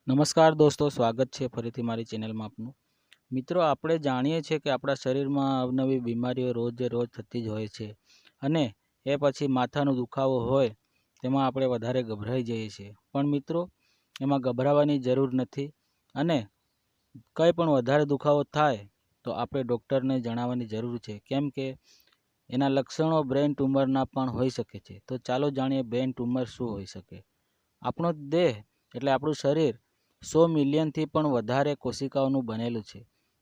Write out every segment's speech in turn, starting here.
નમસ્કાર દોસ્તો, સ્વાગત છે ફરીથી મારી ચેનલમાં આપનું। મિત્રો, આપણે જાણીએ છીએ કે આપણા શરીરમાં અવનવી બીમારીઓ રોજે રોજ થતી જ હોય છે અને એ પછી માથાનો દુખાવો હોય તેમાં આપણે વધારે ગભરાઈ જઈએ છીએ। પણ મિત્રો, એમાં ગભરાવાની જરૂર નથી અને કંઈ પણ વધારે દુખાવો થાય તો આપણે ડૉક્ટરને જણાવવાની જરૂર છે, કેમ કે એના લક્ષણો બ્રેન ટ્યુમરના પણ હોઈ શકે છે। તો ચાલો જાણીએ બ્રેન ટ્યુમર શું હોઈ શકે। આપણો દેહ એટલે આપણું શરીર 100 મિલિયનથી પણ વધારે કોશિકાઓનું બનેલું છે।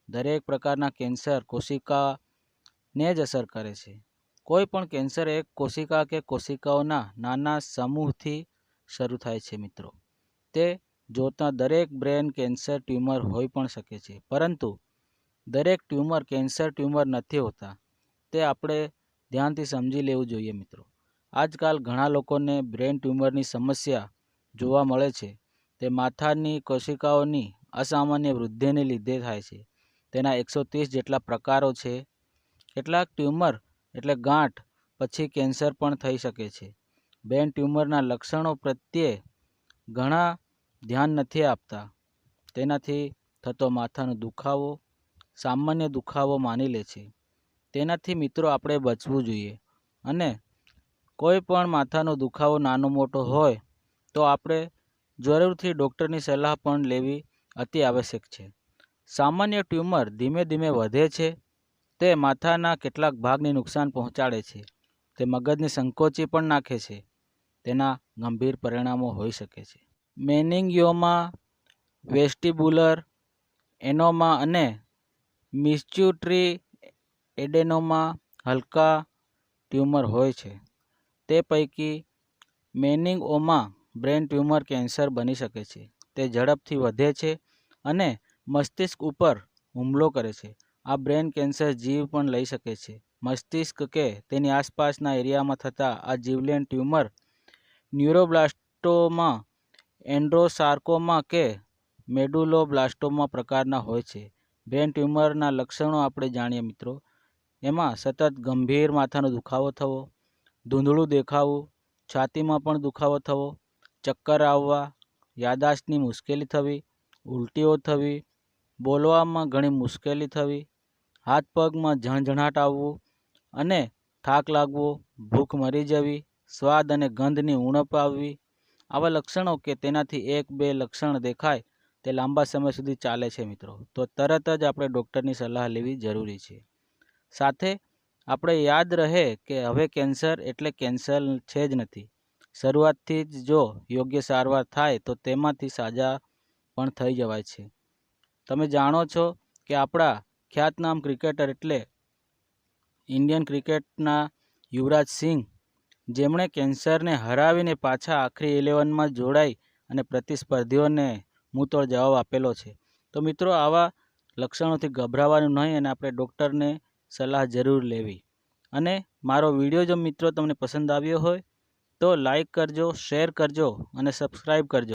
દરેક પ્રકારના કેન્સર કોશિકાને જ અસર કરે છે। કોઈ પણ કેન્સર એક કોશિકા કે કોશિકાઓના નાના સમૂહથી શરૂ થાય છે। મિત્રો, તે જોતા દરેક બ્રેન કેન્સર ટ્યુમર હોઈ પણ શકે છે, પરંતુ દરેક ટ્યુમર કેન્સર ટ્યુમર નથી હોતા, તે આપણે ધ્યાનથી સમજી લેવું જોઈએ। મિત્રો, આજકાલ ઘણા લોકોને બ્રેન ટ્યુમરની સમસ્યા જોવા મળે છે। તે માથાની કોશિકાઓની અસામાન્ય વૃદ્ધિને લીધે થાય છે। તેના 130 જેટલા પ્રકારો છે। કેટલાક ટ્યુમર એટલે ગાંઠ પછી કેન્સર પણ થઈ શકે છે। બ્રેન ટ્યુમરના લક્ષણો પ્રત્યે ઘણા ધ્યાન નથી આપતા। તેનાથી થતો માથાનો દુખાવો સામાન્ય દુખાવો માની લે છે। તેનાથી મિત્રો આપણે બચવું જોઈએ અને કોઈ પણ માથાનો દુખાવો નાનો મોટો હોય તો આપણે જરૂરથી ડૉક્ટરની સલાહ પણ લેવી અતિ આવશ્યક છે। સામાન્ય ટ્યુમર ધીમે ધીમે વધે છે। તે માથાના કેટલાક ભાગને નુકસાન પહોંચાડે છે। તે મગજને સંકોચી પણ નાખે છે। તેના ગંભીર પરિણામો હોઈ શકે છે। મેનિન્ગિયોમા, વેસ્ટિબ્યુલર એનોમા અને મિસ્ચ્યુટરી એડેનોમા હલકા ટ્યુમર હોય છે। તે પૈકી મેનિન્ગઓમા બ્રેન ટ્યુમર કેન્સર બની શકે છે। તે ઝડપથી વધે છે અને મસ્તિષ્ક ઉપર હુમલો કરે છે। આ બ્રેન કેન્સર જીવ પણ લઈ શકે છે। મસ્તિષ્ક કે તેની આસપાસના એરિયામાં થતા આ જીવલેણ ટ્યુમર ન્યુરોબ્લાસ્ટોમા, એન્ડ્રોસાર્કોમા કે મેડુલોબ્લાસ્ટોમા પ્રકારના હોય છે। બ્રેન ટ્યુમરના લક્ષણો આપણે જાણીએ મિત્રો, એમાં સતત ગંભીર માથાનો દુખાવો થવો, ધૂંધળું દેખાવું, છાતીમાં પણ દુખાવો થવો, ચક્કર આવવા, યાદાશતની મુશ્કેલી થવી, ઉલટીઓ થવી, બોલવામાં ઘણી મુશ્કેલી થવી, હાથ પગમાં ઝણઝણાટ આવવું અને થાક લાગવો, ભૂખ મરી જવી, સ્વાદ અને ગંધની ઉણપ આવવી। આવા લક્ષણો કે તેનાથી 1-2 લક્ષણ દેખાય તે લાંબા સમય સુધી ચાલે છે મિત્રો, તો તરત જ આપણે ડૉક્ટરની સલાહ લેવી જરૂરી છે। સાથે આપણે યાદ રહે કે હવે કેન્સર એટલે કેન્સર છે જ નથી। શરૂઆતથી જ જો યોગ્ય સારવાર થાય તો તેમાંથી સાજા પણ થઈ જવાય છે। તમે જાણો છો કે આપણા ખ્યાતનામ ક્રિકેટર એટલે ઇન્ડિયન ક્રિકેટના યુવરાજ સિંહ, જેમણે કેન્સરને હરાવીને પાછા આખરી 11માં જોડાઈ અને પ્રતિસ્પર્ધીઓને મુંહતોડ જવાબ આપેલો છે। તો મિત્રો, આવા લક્ષણોથી ગભરાવાનું નહીં અને આપણે ડૉક્ટરને સલાહ જરૂર લેવી। અને મારો વિડીયો જો મિત્રો તમને પસંદ આવ્યો હોય તો લાઈક કરજો, શેર કરજો અને સબસ્ક્રાઈબ કરજો।